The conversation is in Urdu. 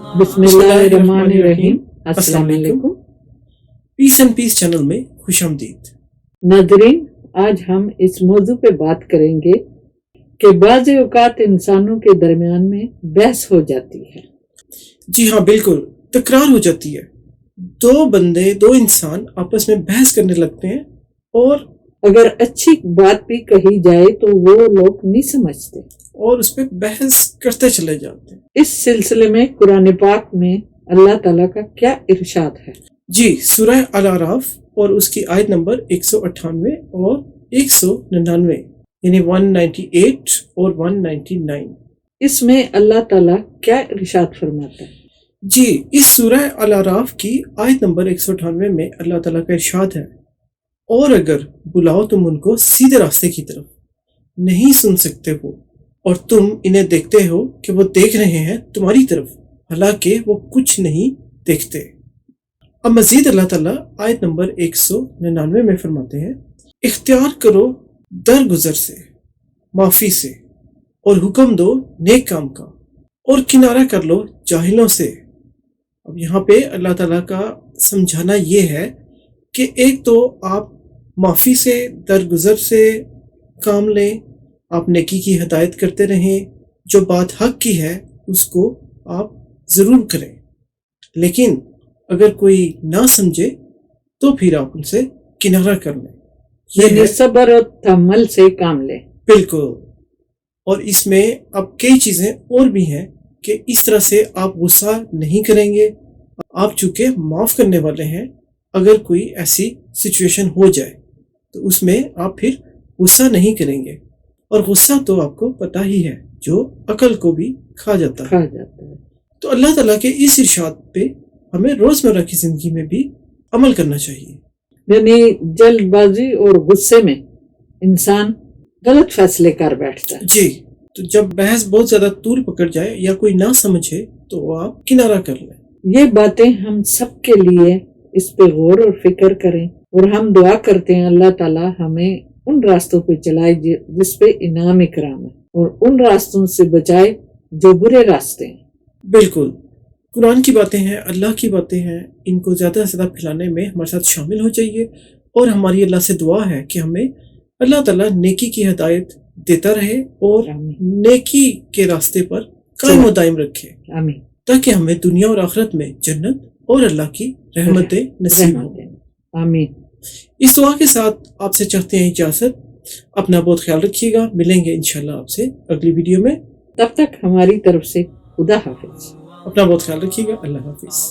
بسم اللہ الرحمن الرحیم۔ السلام علیکم۔ پیس اینڈ پیس چینل میں خوش آمدید ناظرین، آج ہم اس موضوع پہ بات کریں گے کہ بعض اوقات انسانوں کے درمیان میں بحث ہو جاتی ہے۔ جی ہاں، بالکل تکرار ہو جاتی ہے۔ دو انسان آپس میں بحث کرنے لگتے ہیں، اور اگر اچھی بات بھی کہی جائے تو وہ لوگ نہیں سمجھتے اور اس پہ بحث کرتے چلے جاتے ہیں۔ اس سلسلے میں قرآن پاک میں اللہ تعالیٰ کا کیا ارشاد ہے؟ جی، سورہ الاعراف اور اس کی آیت نمبر 198 اور 199، یعنی 198 اور 199۔ اس میں اللہ تعالیٰ کیا ارشاد فرماتا ہے؟ جی، اس سورہ الاعراف کی آیت نمبر 198 میں اللہ تعالیٰ کا ارشاد ہے، اور اگر بلاؤ تم ان کو سیدھے راستے کی طرف، نہیں سن سکتے وہ، اور تم انہیں دیکھتے ہو کہ وہ دیکھ رہے ہیں تمہاری طرف، حالانکہ وہ کچھ نہیں دیکھتے۔ اب مزید اللہ تعالیٰ آیت نمبر 199 میں فرماتے ہیں، اختیار کرو درگزر سے، معافی سے، اور حکم دو نیک کام کا، اور کنارہ کر لو جاہلوں سے۔ اب یہاں پہ اللہ تعالیٰ کا سمجھانا یہ ہے کہ ایک تو آپ معافی سے، درگزر سے کام لیں، آپ نیکی کی ہدایت کرتے رہیں، جو بات حق کی ہے اس کو آپ ضرور کریں، لیکن اگر کوئی نہ سمجھے تو پھر آپ ان سے کنارہ کر لیں، یعنی صبر و تحمل سے کام لیں۔ بالکل۔ اور اس میں اب کئی چیزیں اور بھی ہیں کہ اس طرح سے آپ غصہ نہیں کریں گے، آپ چونکہ معاف کرنے والے ہیں، اگر کوئی ایسی سچویشن ہو جائے تو اس میں آپ پھر غصہ نہیں کریں گے، اور غصہ تو آپ کو پتہ ہی ہے جو عقل کو بھی کھا جاتا ہے۔ تو اللہ تعالیٰ کے اس ارشاد پہ ہمیں روزمرہ کی زندگی میں بھی عمل کرنا چاہیے۔ یعنی جلد بازی اور غصے میں انسان غلط فیصلے کر بیٹھتا ہے۔ جی، تو جب بحث بہت زیادہ طول پکڑ جائے یا کوئی نہ سمجھے تو آپ کنارہ کر لیں۔ یہ باتیں ہم سب کے لیے اس پہ غور اور فکر کریں، اور ہم دعا کرتے ہیں اللہ تعالیٰ ہمیں ان راستوں پہ چلائے جس پہ انعام اکرام ہے، اور ان راستوں سے بچائے جو برے راستے ہیں۔ بالکل، قرآن کی باتیں ہیں، اللہ کی باتیں ہیں، ان کو زیادہ سے زیادہ پھیلانے میں ہمارے ساتھ شامل ہو جائیے، اور ہماری اللہ سے دعا ہے کہ ہمیں اللہ تعالیٰ نیکی کی ہدایت دیتا رہے اور نیکی کے راستے پر قائم و دائم رکھے، آمین، تاکہ ہمیں دنیا اور آخرت میں جنت اور اللہ کی رحمتیں نصیب ہوں۔ آمین۔ اس دعا کے ساتھ آپ سے چاہتے ہیں اجازت۔ اپنا بہت خیال رکھیے گا، ملیں گے انشاءاللہ آپ سے اگلی ویڈیو میں۔ تب تک ہماری طرف سے خدا حافظ۔ اپنا بہت خیال رکھیے گا، اللہ حافظ۔